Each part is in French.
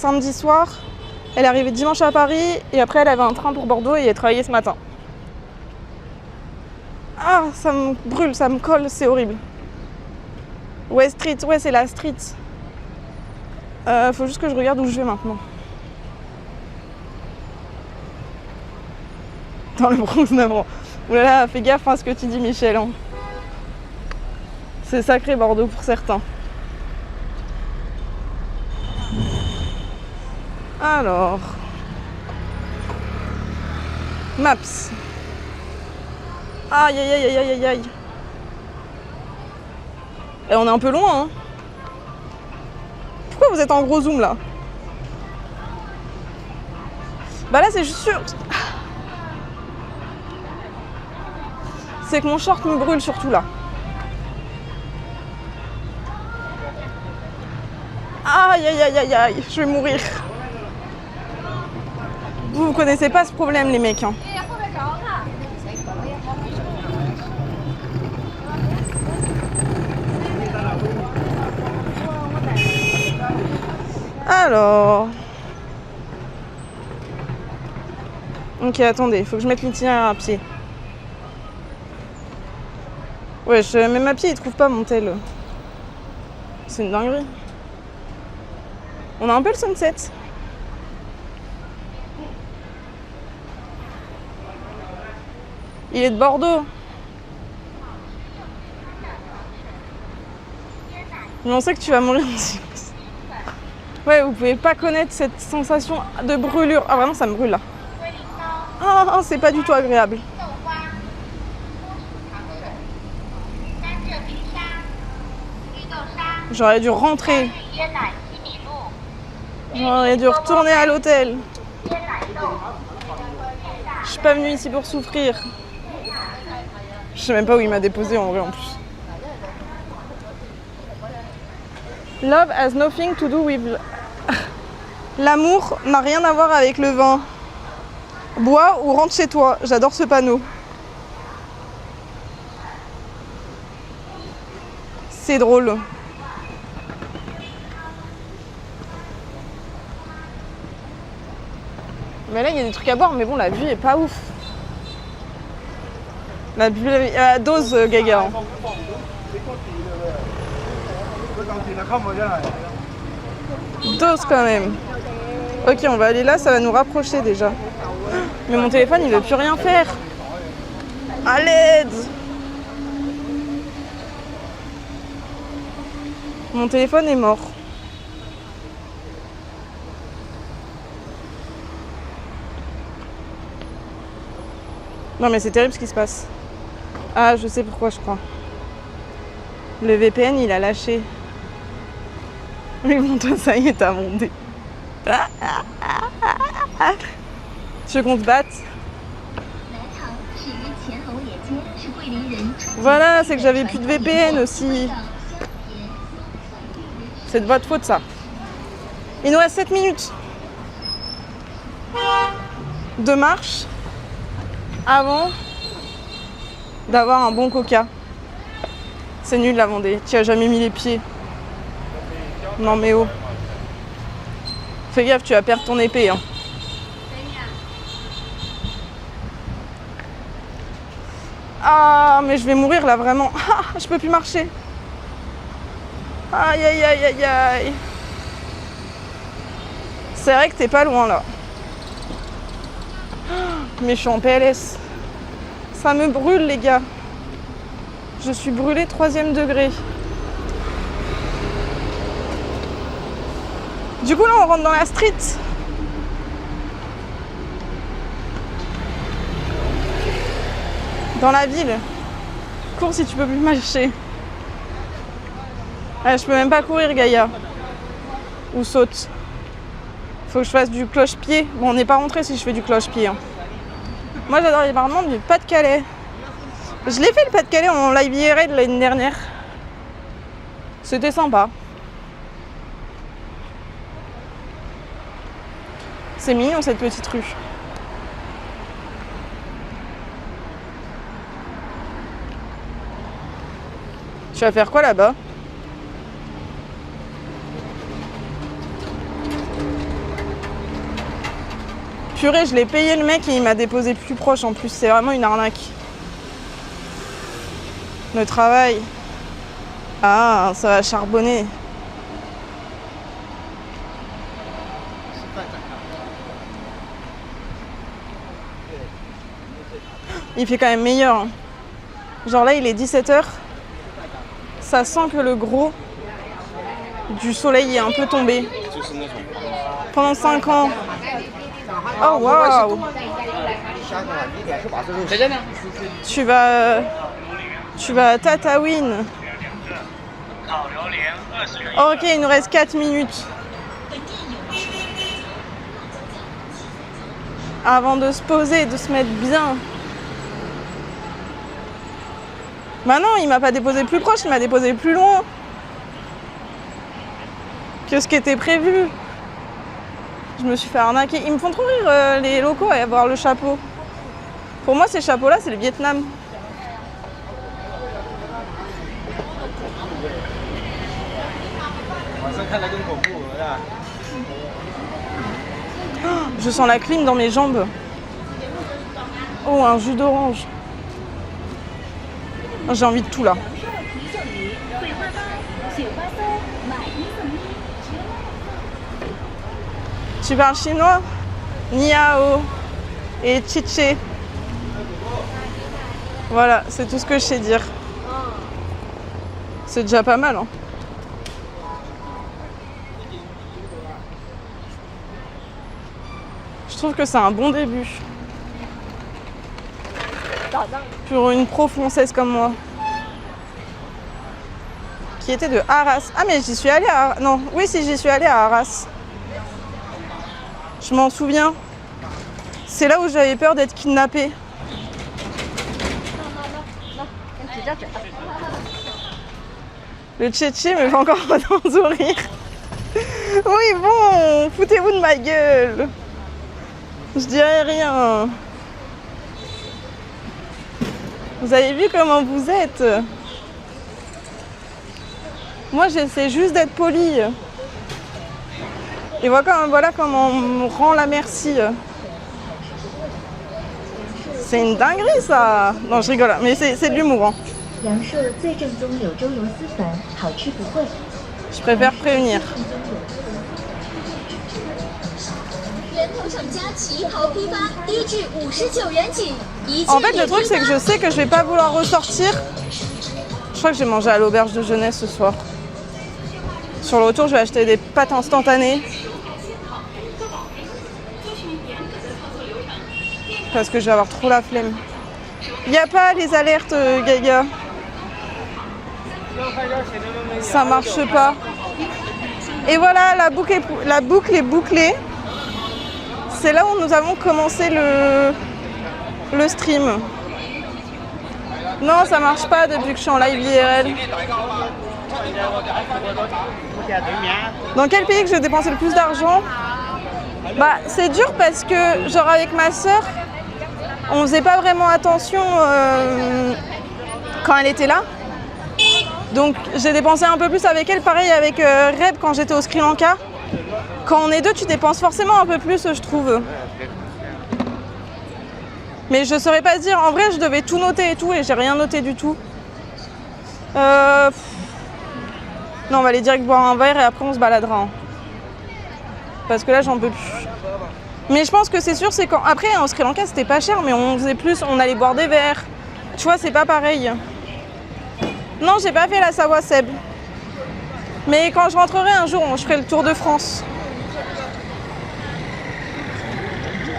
samedi soir. Elle est arrivée dimanche à Paris et après elle avait un train pour Bordeaux et elle travaillait ce matin. Ah, ça me brûle, ça me colle, c'est horrible. West Street, ouais, c'est la street. Faut juste que je regarde où je vais maintenant. Dans le Bronx, non. Oulala, fais gaffe à ce que tu dis, Michel. Hein. C'est sacré Bordeaux pour certains. Alors. Maps. Aïe aïe aïe aïe aïe aïe. Et on est un peu loin, hein. Pourquoi vous êtes en gros zoom là? Bah là c'est juste sûr. C'est que mon short me brûle surtout là. Aïe aïe aïe aïe aïe, je vais mourir. Vous connaissez pas ce problème les mecs hein. Alors. Ok, attendez, il faut que je mette l'itinéraire à pied. Ouais, même à pied, il trouve pas mon tel. C'est une dinguerie. On a un peu le sunset. Il est de Bordeaux. Mais on sait que tu vas mourir aussi. Ouais, vous pouvez pas connaître cette sensation de brûlure. Ah vraiment, ça me brûle là. Ah, c'est pas du tout agréable. J'aurais dû rentrer. J'aurais dû retourner à l'hôtel. Je suis pas venue ici pour souffrir. Je sais même pas où il m'a déposé en vrai en plus. Love has nothing to do with... L'amour n'a rien à voir avec le vin. Bois ou rentre chez toi. J'adore ce panneau. C'est drôle. Mais là, il y a des trucs à boire, mais bon, la vue est pas ouf. La dose, Gaga. Hein. Dose quand même. Ok, on va aller là, ça va nous rapprocher déjà. Mais mon téléphone, il veut plus rien faire. À l'aide! Mon téléphone est mort. Non mais c'est terrible ce qui se passe. Ah, je sais pourquoi je crois. Le VPN, il a lâché. Mais bon, toi, ça y est, t'as monté. Tu veux qu'on te batte? Voilà, c'est que j'avais plus de VPN aussi. C'est de votre faute, ça. Il nous reste 7 minutes de marche avant d'avoir un bon coca. C'est nul la Vendée. Tu as jamais mis les pieds. Non mais oh. Fais gaffe, tu vas perdre ton épée. Hein. Ah, mais je vais mourir là vraiment. Ah, je peux plus marcher. Aïe aïe aïe aïe aïe. C'est vrai que t'es pas loin là. Mais je suis en PLS. Ça me brûle les gars. Je suis brûlée 3e degré. Du coup là on rentre dans la street. Dans la ville. Cours si tu peux plus marcher. Ah, je peux même pas courir Gaïa. Ou saute. Faut que je fasse du cloche-pied. Bon on n'est pas rentré si je fais du cloche-pied. Hein. Moi j'adore les barnements du Pas-de-Calais. Je l'ai fait le Pas-de-Calais en live IRL de l'année dernière. C'était sympa. C'est mignon cette petite rue. Tu vas faire quoi là-bas? Purée, je l'ai payé le mec et il m'a déposé plus proche en plus. C'est vraiment une arnaque. Le travail. Ah, ça va charbonner. Il fait quand même meilleur. Hein. Genre là, il est 17h. Ça sent que le gros du soleil est un peu tombé. Pendant 5 ans. Oh waouh! Tu vas à Tataouine. Oh, ok, il nous reste 4 minutes. Avant de se poser, de se mettre bien. Bah non, il m'a pas déposé plus proche, il m'a déposé plus loin que ce qui était prévu. Je me suis fait arnaquer. Ils me font trop rire les locaux à avoir le chapeau. Pour moi, ces chapeaux-là, c'est le Vietnam. Oh, je sens la clim dans mes jambes. Oh, un jus d'orange. J'ai envie de tout là. Tu parles chinois? Niao et Chiché. Voilà, c'est tout ce que je sais dire. C'est déjà pas mal. Hein. Je trouve que c'est un bon début. Pour une pro française comme moi. Qui était de Arras. Ah mais j'y suis allée à Arras. Non, oui si j'y suis allée à Arras. Je m'en souviens. C'est là où j'avais peur d'être kidnappée. Le tchétché me fait encore un sourire. Oui bon, foutez-vous de ma gueule. Je dirais rien. Vous avez vu comment vous êtes? Moi j'essaie juste d'être polie. Et voilà comment on me rend la merci. C'est une dinguerie ça. Non je rigole, mais c'est de l'humour. Hein. Je préfère prévenir. En fait le truc c'est que je sais que je vais pas vouloir ressortir. Je crois que j'ai mangé à l'auberge de jeunesse ce soir. Sur le retour je vais acheter des pâtes instantanées. Parce que je vais avoir trop la flemme. Il n'y a pas les alertes Gaga. Ça marche pas. Et voilà, la boucle est bouclée. C'est là où nous avons commencé le stream. Non, ça marche pas depuis que je suis en live IRL. Dans quel pays que j'ai dépensé le plus d'argent? Bah, c'est dur parce que, genre, avec ma sœur, on faisait pas vraiment attention quand elle était là. Donc, j'ai dépensé un peu plus avec elle. Pareil avec Reb quand j'étais au Sri Lanka. Quand on est deux, tu dépenses forcément un peu plus, je trouve. Mais je saurais pas dire. En vrai, je devais tout noter et tout, et j'ai rien noté du tout. Non, on va aller direct boire un verre et après on se baladera. Hein. Parce que là, j'en peux plus. Mais je pense que c'est sûr, c'est quand... Après, en Sri Lanka, c'était pas cher, mais on faisait plus, on allait boire des verres. Tu vois, c'est pas pareil. Non, j'ai pas fait la Savoie Seb. Mais quand je rentrerai un jour, je ferai le tour de France.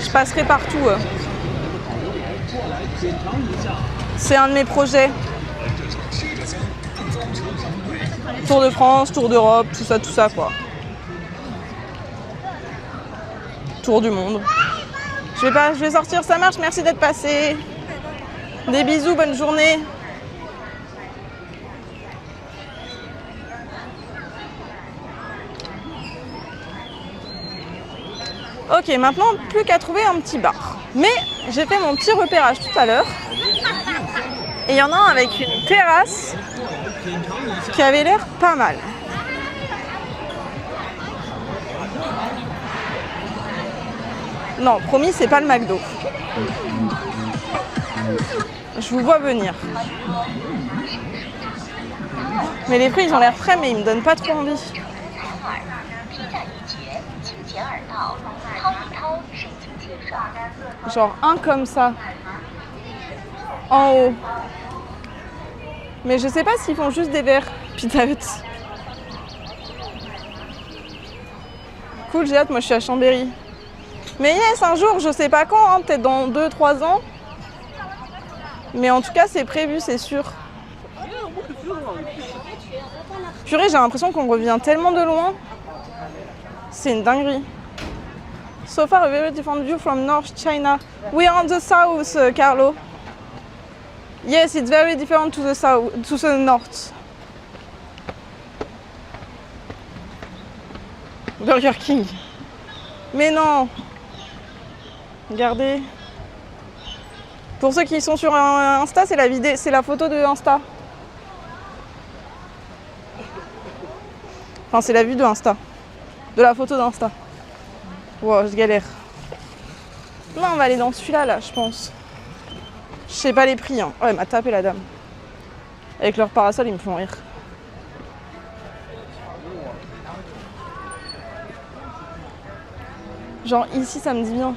Je passerai partout. C'est un de mes projets. Tour de France, tour d'Europe, tout ça quoi. Tour du monde. Je vais sortir, ça marche, merci d'être passé. Des bisous, bonne journée. Ok, maintenant, plus qu'à trouver un petit bar. Mais j'ai fait mon petit repérage tout à l'heure. Et il y en a un avec une terrasse qui avait l'air pas mal. Non, promis, c'est pas le McDo. Je vous vois venir. Mais les prix, ils ont l'air frais, mais ils me donnent pas trop envie. Genre un comme ça. En haut. Mais je sais pas s'ils font juste des verres Pizza Hut. Cool, j'ai hâte, moi je suis à Chambéry. Mais yes, un jour, je sais pas quand, hein, peut-être dans 2-3 ans. Mais en tout cas, c'est prévu, c'est sûr. Purée, j'ai l'impression qu'on revient tellement de loin. C'est une dinguerie. So far, a very different view from North China. We are on the south, Carlo. Yes, it's very different to the south, to the north. Burger King. Mais non. Regardez. Pour ceux qui sont sur Insta, c'est la vidéo, c'est la photo de Insta. Enfin, c'est la vue de Insta. De la photo d'Insta. Wow, je galère. Non, on va aller dans celui-là, là, je pense. Je sais pas les prix, hein. Oh, elle m'a tapé la dame. Avec leur parasol, ils me font rire. Genre ici, ça me dit bien.